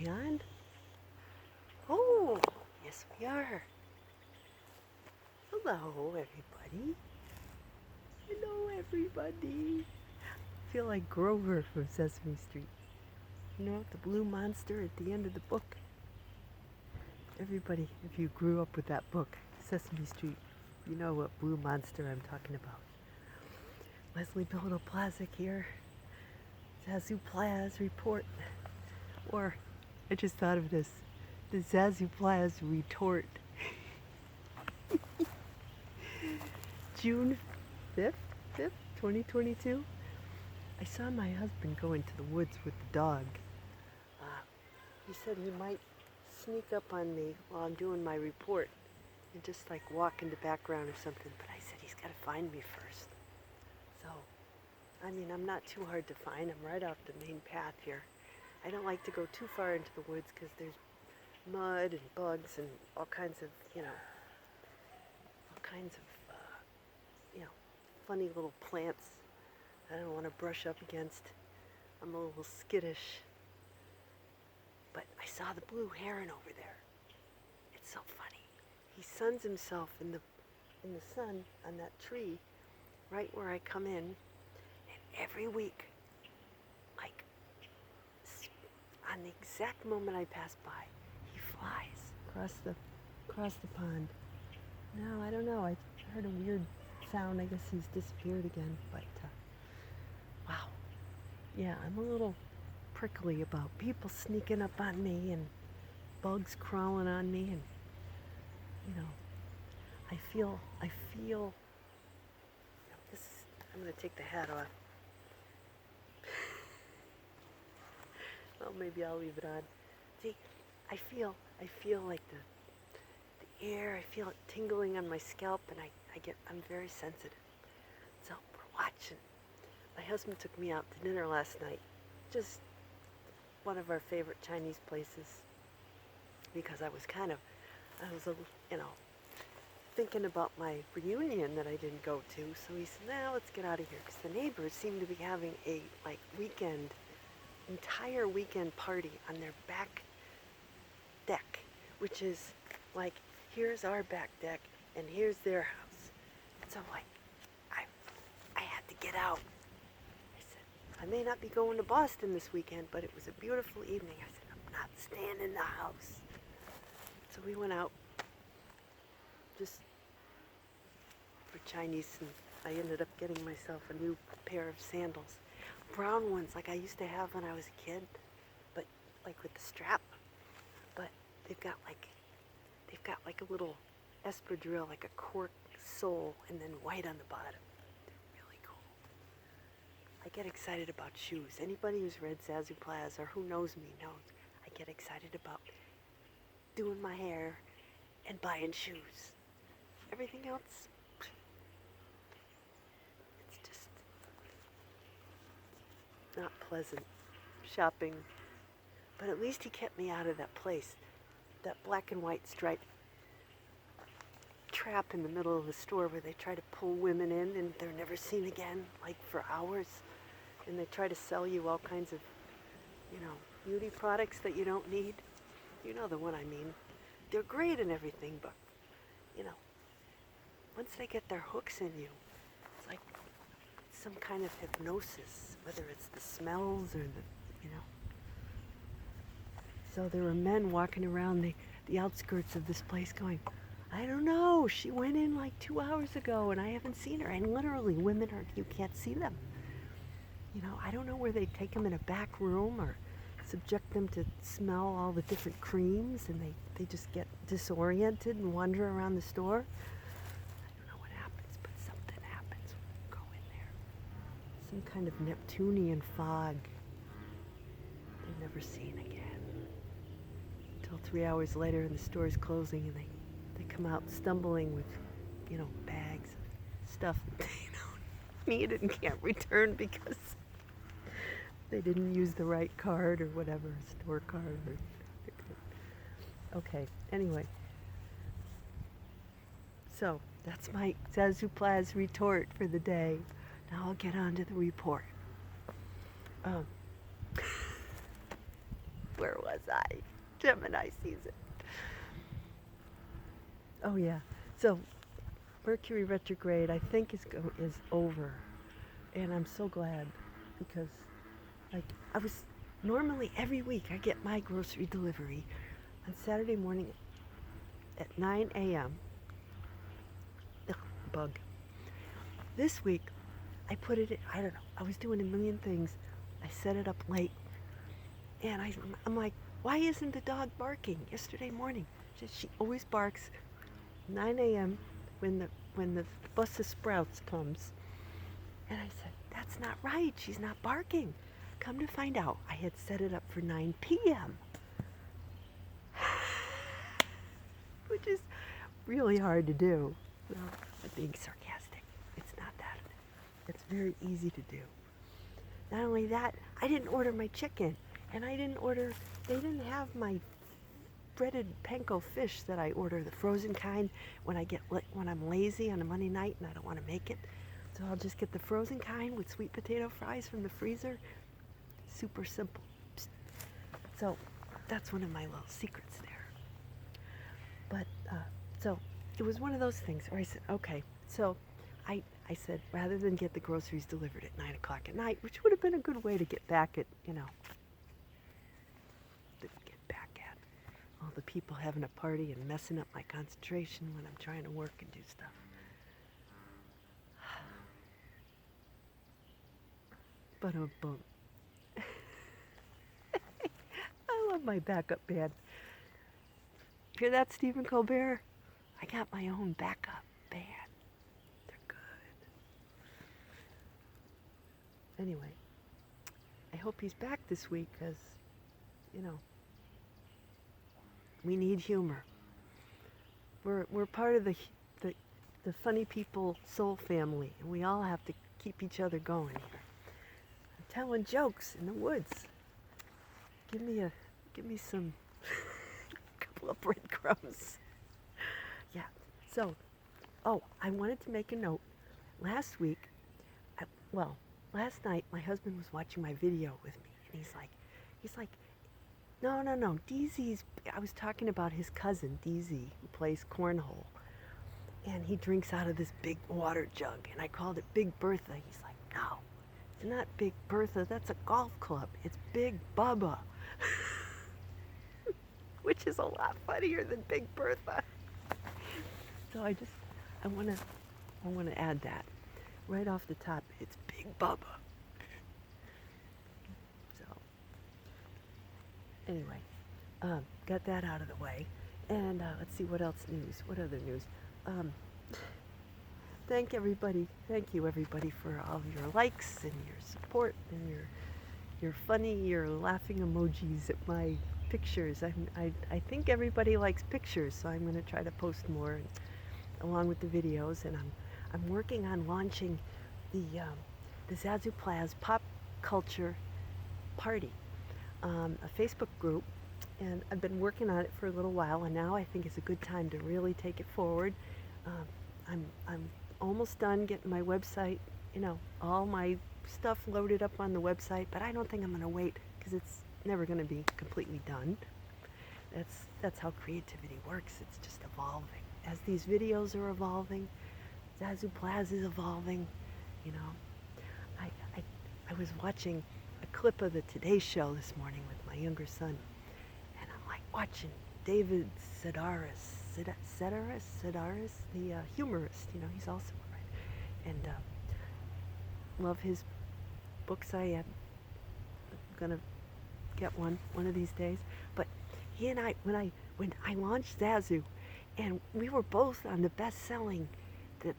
we on? Oh, yes we are. Hello, everybody. Hello, everybody. I feel like Grover from Sesame Street. You know, the blue monster at the end of the book. Everybody, if you grew up with that book, Sesame Street, you know what blue monster I'm talking about. Leslie Plazic here. Zazoo Plazz report. Or, I just thought of this, the Zazoo Plazz retort. June 5th, 2022. I saw my husband go into the woods with the dog. He said he might sneak up on me while I'm doing my report and just like walk in the background or something, but I said he's got to find me first. So, I mean, I'm not too hard to find. I'm right off the main path here. I don't like to go too far into the woods because there's mud and bugs and all kinds of, funny little plants I don't want to brush up against. I'm a little skittish. But I saw the blue heron over there. It's so funny. He suns himself in the sun on that tree right where I come in. And every week, like on the exact moment I pass by, he flies across the pond. Now, I don't know. I heard a weird sound. I guess he's disappeared again. But, wow. Yeah, I'm a little prickly about people sneaking up on me and bugs crawling on me. And, I feel, I'm going to take the hat off. Well, maybe I'll leave it on. See, I feel like the air, I feel it tingling on my scalp, and I'm very sensitive. So we're watching. My husband took me out to dinner last night, just one of our favorite Chinese places, because I was thinking about my reunion that I didn't go to. So he said, "Now let's get out of here," because the neighbors seem to be having a entire weekend party on their back deck, which is like, here's our back deck and here's their house. So I'm like, I had to get out. I said, I may not be going to Boston this weekend, but it was a beautiful evening. I said, I'm not staying in the house. So we went out just for Chinese, and I ended up getting myself a new pair of sandals. Brown ones like I used to have when I was a kid, but like with the strap. But they've got like a little espadrille, like a cork sole, and then white on the bottom. They're really cool. I get excited about shoes. Anybody who's read Zazoo Plazz or who knows me knows I get excited about doing my hair and buying shoes. Everything else, it's just not pleasant shopping. But at least he kept me out of that place, that black and white striped trap in the middle of the store where they try to pull women in and they're never seen again, like for hours. And they try to sell you all kinds of, beauty products that you don't need. You know the one I mean. They're great and everything, but, once they get their hooks in you, it's like some kind of hypnosis, whether it's the smells or So there were men walking around the outskirts of this place going, I don't know, she went in like 2 hours ago and I haven't seen her. And literally, you can't see them. I don't know where they take them in a back room or subject them to smell all the different creams and they just get disoriented and wander around the store. I don't know what happens, but something happens when you go in there. Some kind of Neptunian fog. They're never seen again. Until 3 hours later and the store is closing and they come out stumbling with, bags of stuff that they don't need and can't return because they didn't use the right card or whatever, store card. Okay, anyway. So, that's my Zazoo Plazz retort for the day. Now I'll get on to the report. Where was I? Gemini season. Oh yeah. So Mercury retrograde, I think is over, and I'm so glad because, like, I was normally every week I get my grocery delivery on Saturday morning at 9 a.m. Ugh, bug. This week I put it in, I don't know, I was doing a million things. I set it up late, and I'm like, why isn't the dog barking? Yesterday morning, she always barks 9 a.m. when the bus of sprouts comes. And I said, that's not right. She's not barking. Come to find out, I had set it up for 9 p.m. which is really hard to do. No, I'm being sarcastic. It's not that. It's very easy to do. Not only that, I didn't order my chicken, and they didn't have my breaded panko fish that I order, the frozen kind, when I'm lazy on a Monday night and I don't want to make it. So I'll just get the frozen kind with sweet potato fries from the freezer. Super simple. So that's one of my little secrets there. But so it was one of those things where I said, okay. So I said, rather than get the groceries delivered at 9 o'clock at night, which would have been a good way to get back at, all the people having a party and messing up my concentration when I'm trying to work and do stuff. But boom. I love my backup band. Hear that, Stephen Colbert? I got my own backup band. They're good. Anyway, I hope he's back this week because, we need humor. We're part of the funny people soul family, and we all have to keep each other going here. I'm telling jokes in the woods. Give me some couple of breadcrumbs. Yeah. So, I wanted to make a note. Last night my husband was watching my video with me, and he's like, no, I was talking about his cousin, DZ, who plays cornhole. And he drinks out of this big water jug. And I called it Big Bertha. He's like, no, it's not Big Bertha. That's a golf club. It's Big Bubba. Which is a lot funnier than Big Bertha. So I want to add that. Right off the top, it's Big Bubba. Anyway, got that out of the way. And let's see, what else news? What other news? Thank you everybody for all of your likes and your support and your funny, your laughing emojis at my pictures. I think everybody likes pictures, so I'm going to try to post more along with the videos. And I'm working on launching the Zazoo Plazz Pop Culture Party. A Facebook group, and I've been working on it for a little while, and now I think it's a good time to really take it forward. I'm almost done getting my website, all my stuff loaded up on the website, but I don't think I'm going to wait because it's never going to be completely done. That's how creativity works. It's just evolving. As these videos are evolving, Zazoo Plazz is evolving. I was watching a clip of the Today Show this morning with my younger son, and I'm like watching David Sedaris, the humorist. He's also right, and love his books. I am gonna get one of these days. But he and I, when I launched Zazoo, and we were both on the best-selling, the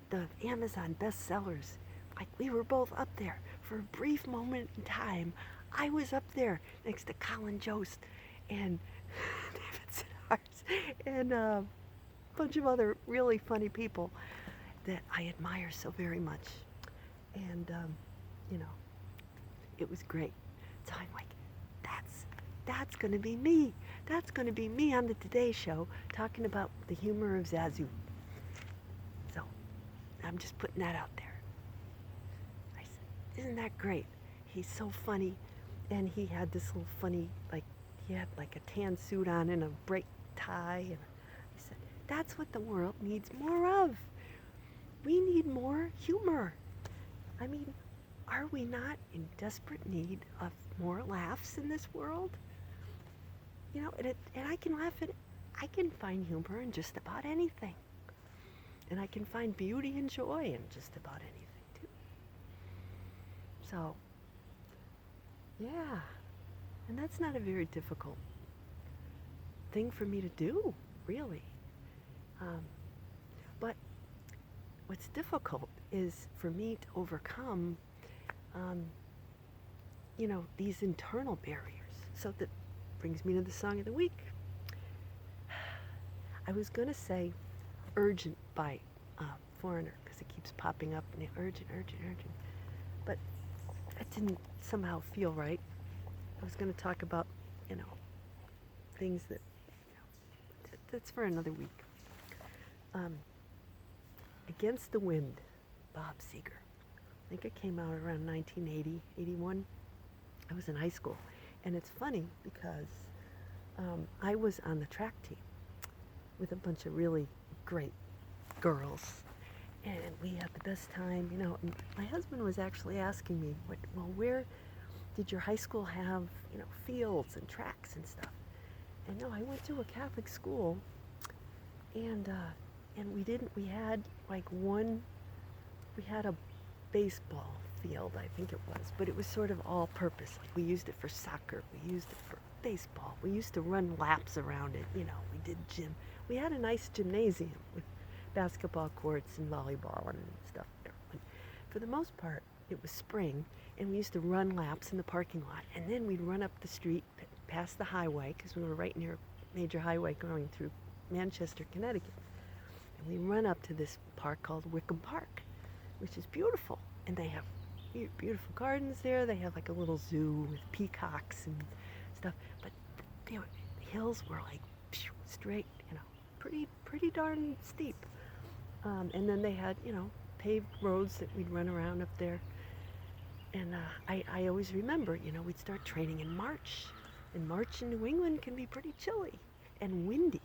Amazon bestsellers. Like, we were both up there. For a brief moment in time, I was up there next to Colin Jost and David Sedaris and a bunch of other really funny people that I admire so very much. And, it was great. So I'm like, that's going to be me. That's going to be me on the Today Show talking about the humor of Zazoo. So I'm just putting that out there. Isn't that great? He's so funny, and he had this little funny, he he had like a tan suit on and a bright tie. And I said, that's what the world needs more of. We need more humor. I mean, are we not in desperate need of more laughs in this world? You know, and I can laugh at it. I can find humor in just about anything. And I can find beauty and joy in just about anything, too. So, yeah. And that's not a very difficult thing for me to do, really. But what's difficult is for me to overcome, these internal barriers. So that brings me to the song of the week. I was going to say Urgent by Foreigner, because it keeps popping up, and urgent. But it didn't somehow feel right. I was going to talk about, things that, that's for another week. Against the Wind, Bob Seger. I think it came out around 1980, 81. I was in high school. And it's funny because I was on the track team with a bunch of really great girls. And we had the best time, And my husband was actually asking me, where did your high school have, fields and tracks and stuff? And no, I went to a Catholic school, and we had we had a baseball field, I think it was, but it was sort of all purpose. Like we used it for soccer, we used it for baseball, we used to run laps around it, we did gym. We had a nice gymnasium with basketball courts and volleyball and stuff there. But for the most part, it was spring, and we used to run laps in the parking lot, and then we'd run up the street past the highway, because we were right near a major highway going through Manchester, Connecticut. And we run up to this park called Wickham Park, which is beautiful, and they have beautiful gardens there. They have like a little zoo with peacocks and stuff, but the hills were like straight, pretty darn steep. And then they had, paved roads that we'd run around up there. And I always remember, we'd start training in March. And March in New England can be pretty chilly and windy.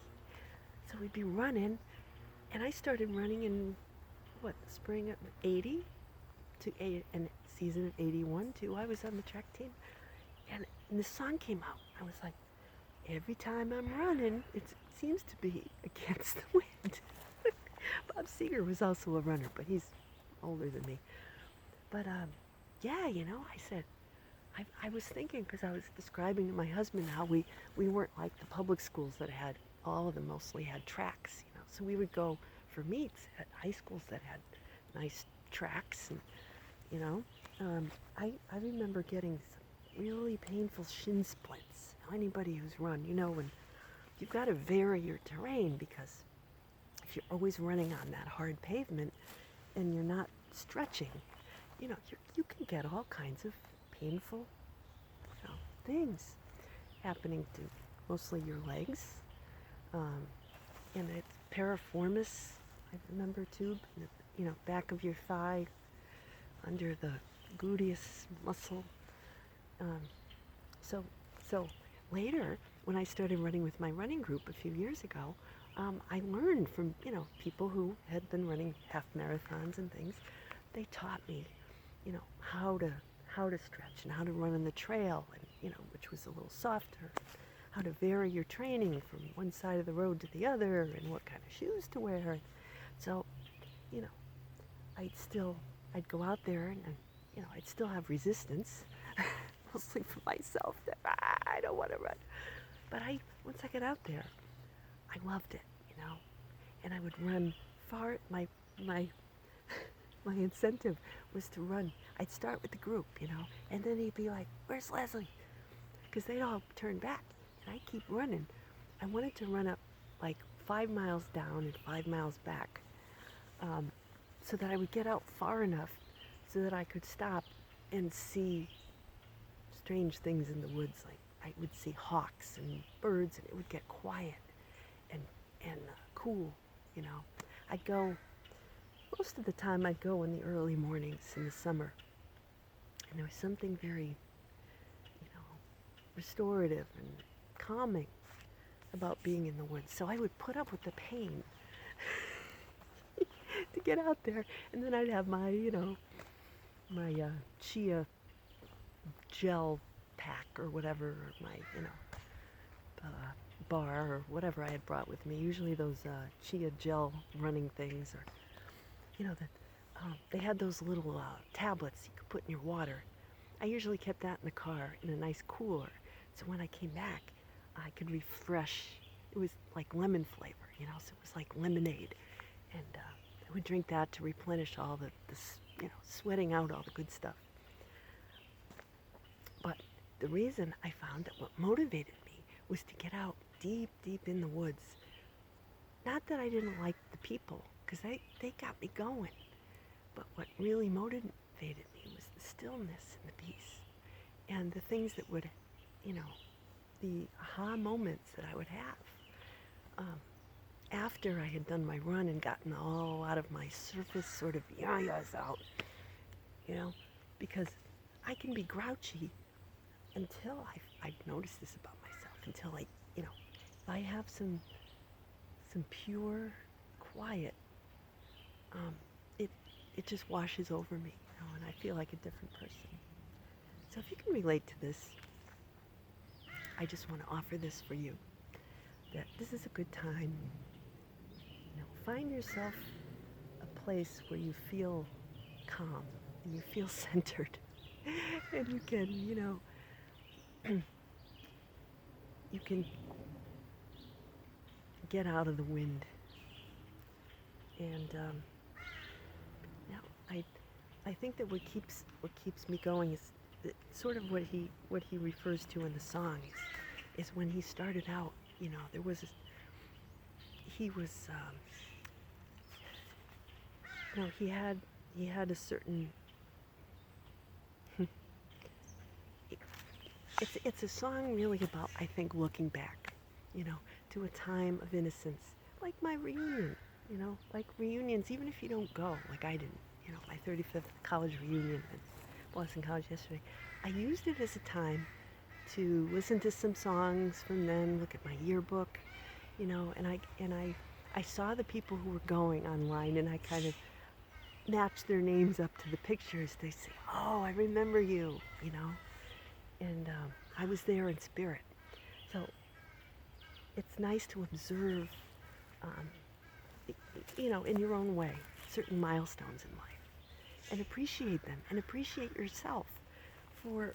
So we'd be running, and I started running in, the spring of 80 and season of 81 too. I was on the track team, and this song came out. I was like, every time I'm running, it seems to be against the wind. Bob Seger was also a runner, but he's older than me. But I said, I was thinking, because I was describing to my husband how we weren't like the public schools that had, all of them mostly had tracks, So we would go for meets at high schools that had nice tracks, and, I remember getting some really painful shin splints. Anybody who's run, when you've got to vary your terrain, because if you're always running on that hard pavement and you're not stretching, you can get all kinds of painful things happening to mostly your legs, and it's piriformis, I remember too, back of your thigh, under the gluteus muscle. So later, when I started running with my running group a few years ago, I learned from people who had been running half marathons and things. They taught me, how to stretch and how to run on the trail, and which was a little softer. How to vary your training from one side of the road to the other, and what kind of shoes to wear. So, I'd go out there, and I'd still have resistance, mostly for myself. That I don't want to run, but once I got out there, I loved it, and I would run far. My incentive was to run. I'd start with the group, and then he'd be like, "Where's Leslie?" Because they'd all turn back, and I'd keep running. I wanted to run up like 5 miles down and 5 miles back, so that I would get out far enough so that I could stop and see strange things in the woods. Like I would see hawks and birds, and it would get quiet and cool, I'd go, most of the time I'd go in the early mornings in the summer, and there was something very, restorative and calming about being in the woods. So I would put up with the pain to get out there, and then I'd have my, my chia gel pack or whatever, or my, bar or whatever I had brought with me. Usually those chia gel running things, or, they had those little tablets you could put in your water. I usually kept that in the car in a nice cooler. So when I came back, I could refresh. It was like lemon flavor, so it was like lemonade. And I would drink that to replenish all the sweating out all the good stuff. But the reason I found that what motivated me was to get out deep, deep in the woods. Not that I didn't like the people, because they got me going. But what really motivated me was the stillness and the peace. And the things that would, the aha moments that I would have. After I had done my run and gotten all out of my surface sort of yayas out, because I can be grouchy until I've noticed this about myself, until if I have some pure quiet, it just washes over me, and I feel like a different person. So if you can relate to this, I just want to offer this for you, that this is a good time. Find yourself a place where you feel calm and you feel centered, and you can, you can get out of the wind. And I think that what keeps me going is sort of what he refers to in the song is when he started out. There was he was he had a certain it's a song really about, I think, looking back, to a time of innocence, like my reunion, like reunions, even if you don't go, like I didn't, my 35th college reunion at Boston College yesterday. I used it as a time to listen to some songs from then, look at my yearbook, and I saw the people who were going online, and I kind of matched their names up to the pictures. They say, "Oh, I remember you," and I was there in spirit. So it's nice to observe, in your own way, certain milestones in life, and appreciate them, and appreciate yourself for,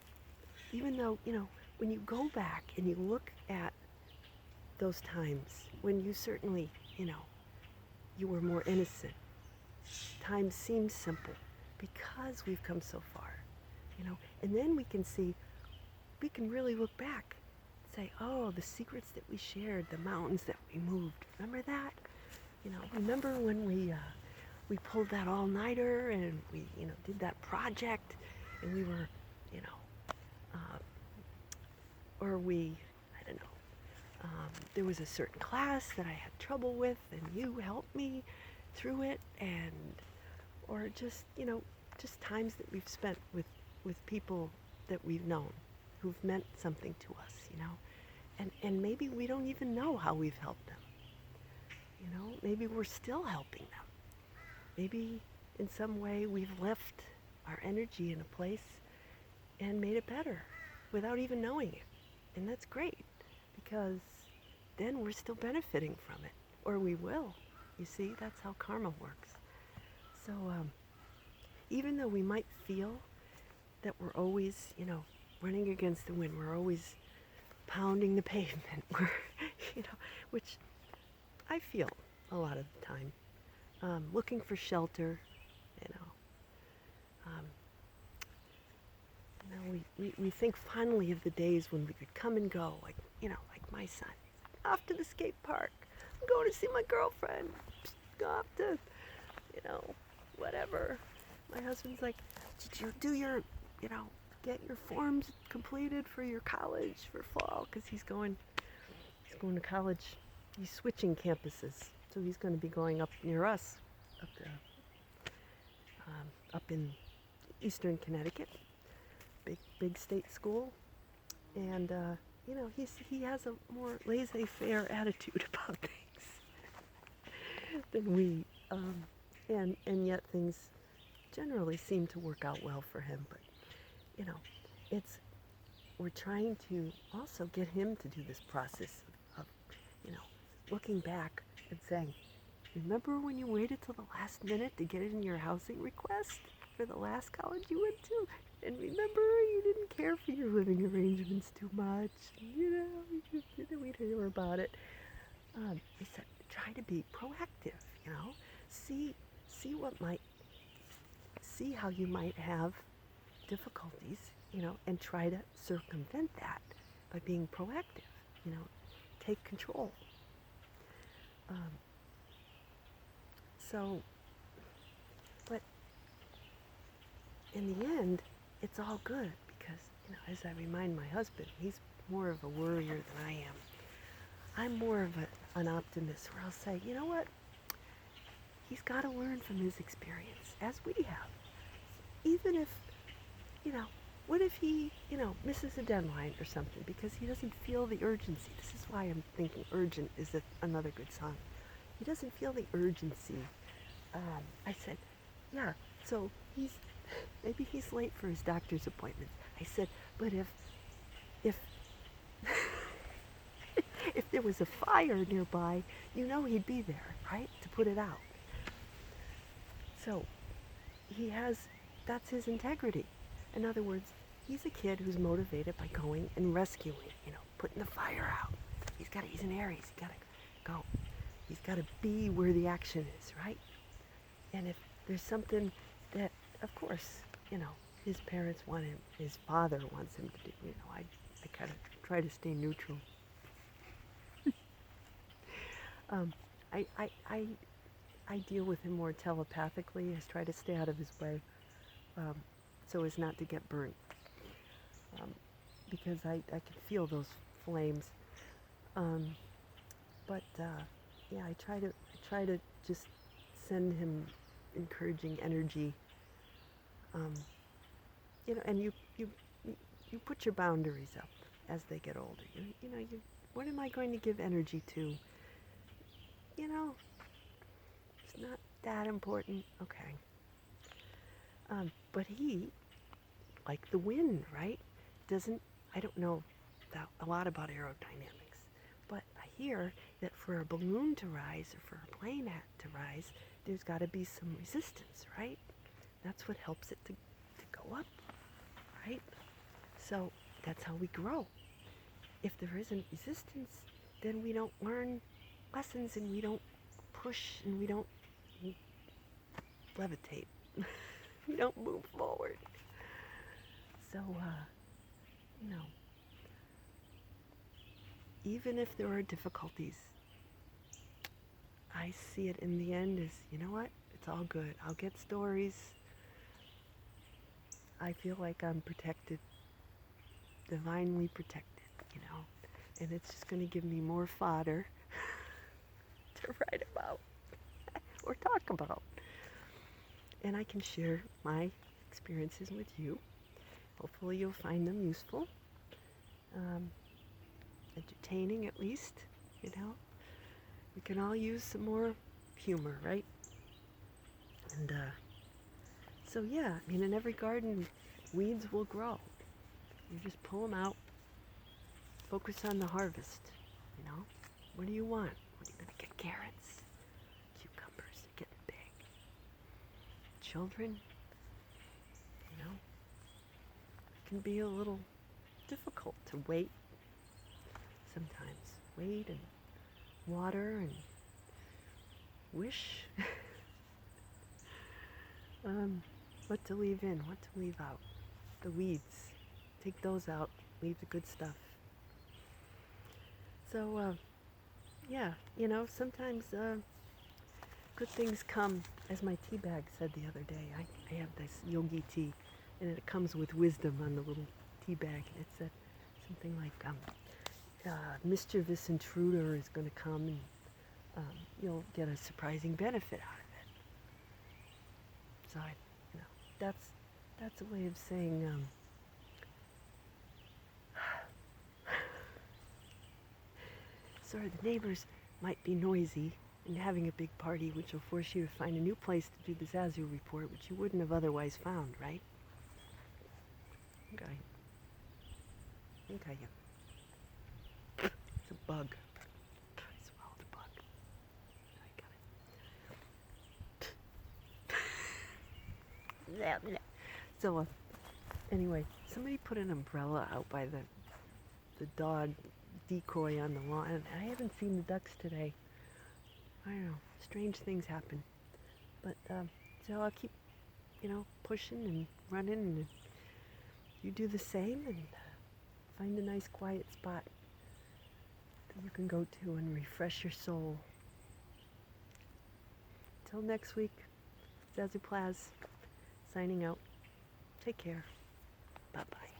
even though, when you go back and you look at those times when you certainly, you were more innocent, time seems simple because we've come so far, and then we can really look back and say, oh, the secrets that we shared, the mountains that we moved, remember that? Remember when we pulled that all-nighter and we, did that project, and we were, or we, I don't know, there was a certain class that I had trouble with, and you helped me through it, or just, just times that we've spent with people that we've known, who've meant something to us, and maybe we don't even know how we've helped them, maybe we're still helping them. Maybe in some way we've left our energy in a place and made it better without even knowing it. And that's great, because then we're still benefiting from it, or we will. You see, that's how karma works. So even though we might feel that we're always, running against the wind, we're always pounding the pavement, which I feel a lot of the time, looking for shelter, we think fondly of the days when we could come and go, like my son, off to the skate park, I'm going to see my girlfriend, go off to, whatever. My husband's like, did you do your, get your forms completed for your college for fall, because he's going to college. He's switching campuses, so he's going to be going up near us, up in eastern Connecticut, big state school, and he has a more laissez-faire attitude about things than we, and yet things generally seem to work out well for him. But you know, it's we're trying to also get him to do this process of you know, looking back and saying, remember when you waited till the last minute to get in your housing request for the last college you went to? And remember you didn't care for your living arrangements too much. We'd hear about it. He said, try to be proactive, See, see how you might have difficulties, and try to circumvent that by being proactive, take control. So, but in the end, it's all good because, as I remind my husband, he's more of a worrier than I am. I'm more of an optimist where I'll say, you know what? He's got to learn from his experience, as we have. Even if, what if he, misses a deadline or something because he doesn't feel the urgency? This is why I'm thinking urgent is another good song. He doesn't feel the urgency. I said, yeah, so maybe he's late for his doctor's appointment. I said, but if if there was a fire nearby, he'd be there, right, to put it out. So that's his integrity. In other words, he's a kid who's motivated by going and rescuing, putting the fire out. He's an Aries, he's got to go. He's got to be where the action is, right? And if there's something that, of course, his parents want him, his father wants him to do, I kind of try to stay neutral. I deal with him more telepathically. I try to stay out of his way so as not to get burnt. Because I can feel those flames. But I try to just send him encouraging energy. And you put your boundaries up as they get older. What am I going to give energy to? It's not that important. Okay. But he, like the wind, right? I don't know a lot about aerodynamics, but I hear that for a balloon to rise or for a plane to rise, there's got to be some resistance, right? That's what helps it to go up, right? So that's how we grow. If there isn't resistance, then we don't learn lessons and we don't push and we don't levitate. We don't move forward. So, even if there are difficulties, I see it in the end as, you know what? It's all good. I'll get stories. I feel like I'm protected, divinely protected, and it's just going to give me more fodder to write about or talk about. And I can share my experiences with you. Hopefully you'll find them useful, entertaining at least, We can all use some more humor, right? And so yeah, in every garden, weeds will grow. You just pull them out, focus on the harvest, What do you want? What are you going to get? Carrots, cucumbers, they're getting big. Children, it can be a little difficult to wait sometimes. Wait and water and wish. What to leave in, what to leave out. The weeds. Take those out, leave the good stuff. So, sometimes good things come, as my tea bag said the other day. I have this yogi tea, and it comes with wisdom on the little tea bag. It said something like, mischievous intruder is going to come, and you'll get a surprising benefit out of it. So, that's a way of saying, Sorry, the neighbors might be noisy and having a big party, which will force you to find a new place to do the Zazoo report, which you wouldn't have otherwise found, right? Okay. Okay, yeah. It's a bug. I swallowed a bug. I got it. So, anyway, somebody put an umbrella out by the dog decoy on the lawn, and I haven't seen the ducks today. I don't know. Strange things happen. But, so I'll keep, pushing and running, and you do the same, and find a nice quiet spot that you can go to and refresh your soul. Till next week, Zazoo Plazz, signing out. Take care. Bye-bye.